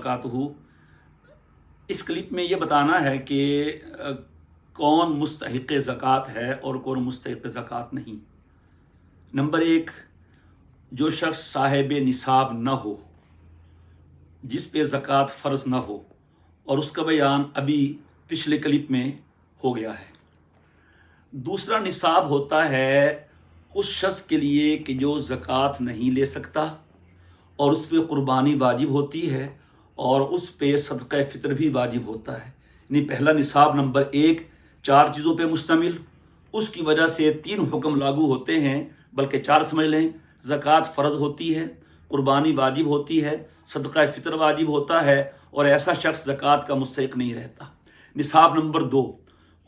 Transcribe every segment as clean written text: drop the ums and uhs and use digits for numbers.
वबरकातुहू। इस क्लिप में ये बताना है कि कौन मुस्तहिक़ ज़कात है और कौन मुस्तहिक़ ज़कात नहीं। नंबर एक, जो शख्स साहिब निसाब न हो, जिस पे ज़कात फ़र्ज़ न हो, और उसका बयान अभी पिछले क्लिप में हो गया है। दूसरा निसाब होता है उस शख्स के लिए कि जो ज़कात नहीं ले सकता और उस पर क़ुरबानी वाजिब होती है और उस पर सदक़ा फ़ितर भी वाजिब होता है। यानी पहला निसाब नंबर एक 4 चीज़ों पे मुश्तमिल, उसकी वजह से 3 हुक्म लागू होते हैं, बल्कि 4 समझ लें। ज़कात फ़र्ज़ होती है, क़ुरबानी वाजिब होती है, सदक़ा फ़ितर वाजिब होता है, और ऐसा शख्स ज़कात का मुस्तहिक़ नहीं रहता। निसाब नंबर 2,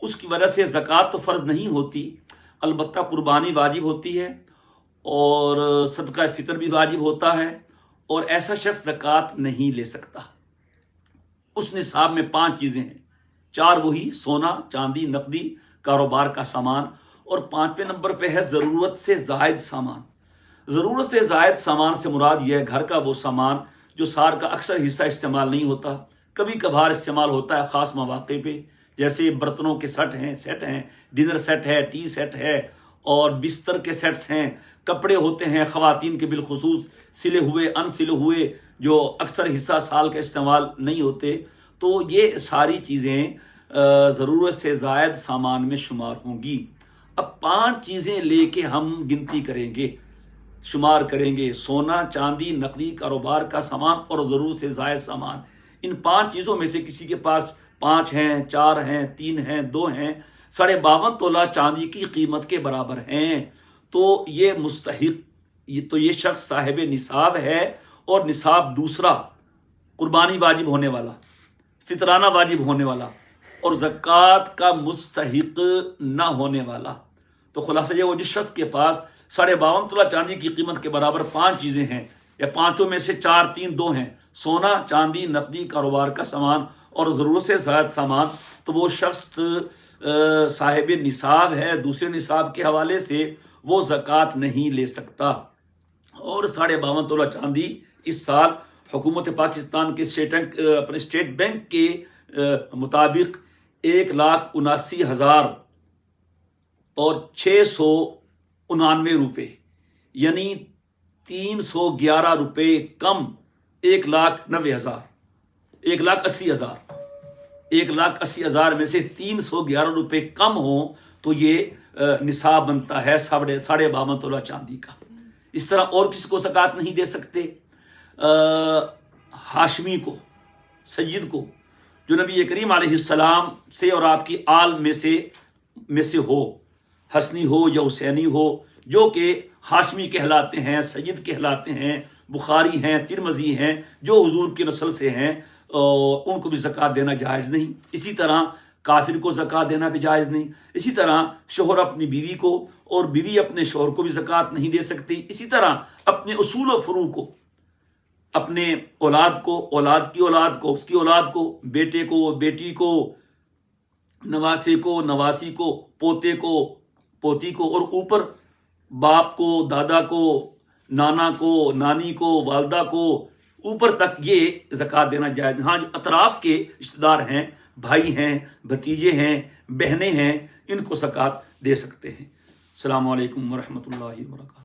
उसकी वजह से ज़कात तो फ़र्ज़ नहीं होती, अलबत्ता क़ुरबानी वाजिब होती है और सदक़ा फ़ितर भी वाजिब होता है, और ऐसा शख्स ज़कात नहीं ले सकता। उस निसाब में 5 चीज़ें हैं। 4 वही सोना, चांदी, नकदी, कारोबार का सामान, और 5वें नंबर पे है ज़रूरत से ज़ायद सामान। ज़रूरत से ज़ायद सामान से मुराद यह है घर का वो सामान जो साल का अक्सर हिस्सा इस्तेमाल नहीं होता, कभी कभार इस्तेमाल होता है ख़ास मौक़े पे, जैसे बर्तनों के सेट हैं, डिनर सेट है, टी सेट है, और बिस्तर के सेट्स हैं, कपड़े होते हैं ख़वातीन के बिलखुसूस, सिले हुए अनसिले हुए, जो अक्सर हिस्सा साल का इस्तेमाल नहीं होते। तो ये सारी चीज़ें ज़रूरत से ज़ायद सामान में शुमार होंगी। अब 5 चीज़ें लेके हम गिनती करेंगे, शुमार करेंगे। सोना, चांदी, नकदी, कारोबार का सामान और ज़रूरत से ज़ायद सामान। इन 5 चीज़ों में से किसी के पास 5 हैं, 4 हैं, 3 हैं, 2 हैं, 52.5 तोला चांदी की कीमत के बराबर हैं, तो ये मुस्तहिक़, ये शख्स साहिब निसाब है। और निसाब दूसरा, कुर्बानी वाजिब होने वाला, फितराना वाजिब होने वाला, और ज़कात का मुस्तहिक़ न होने वाला। तो खुलासा ये, वो जिस शख्स के पास 52.5 तोला चांदी की कीमत के बराबर 5 चीज़ें हैं, या 5 में से 4, 3, 2 हैं, सोना, चांदी, नकदी, कारोबार का सामान और ज़रूरत से ज़ायद सामान, तो वो शख्स साहिब निसाब है। दूसरे निसाब के हवाले से वो ज़कात नहीं ले सकता। और 52.5 तोला चांदी इस साल हुकूमत पाकिस्तान के स्टेट बैंक के मुताबिक 1,79,699 रुपये, यानी 311 रुपये कम, 1,90,000, 1,80,000 में से 311 रुपये कम हो तो ये निसाब बनता है 52.5 तोला चांदी का। इस तरह और किसी को ज़कात नहीं दे सकते। हाशमी को, सय्यद को, जो नबी करीम अलैहिस्सलाम से और आपकी आल में से हो, हसनी हो या हुसैनी हो, जो कि हाशमी कहलाते हैं, सय्यद कहलाते हैं, बुखारी हैं, तिरमज़ी हैं, जो हुजूर की नस्ल से हैं, उनको भी ज़कात देना जायज़ नहीं। इसी तरह काफिर को ज़कात देना भी जायज़ नहीं। इसी तरह शोहर अपनी बीवी को और बीवी अपने शोहर को भी ज़कात नहीं दे सकती। इसी तरह अपने उसूल व फरू को, अपने औलाद को, औलाद की औलाद को, उसकी औलाद को, बेटे को, बेटी को, नवासे को, नवासी को, पोते को, पोती को, और ऊपर बाप को, दादा को, नाना को, नानी को, वालदा को, ऊपर तक ये ज़कात देना जायज़। हाँ, जो अतराफ़ के रिश्तेदार हैं, भाई हैं, भतीजे हैं, बहनें हैं, इनको ज़कात दे सकते हैं। अस्सलामु अलैकुम वरहमतुल्लाहि वबरकातुहू।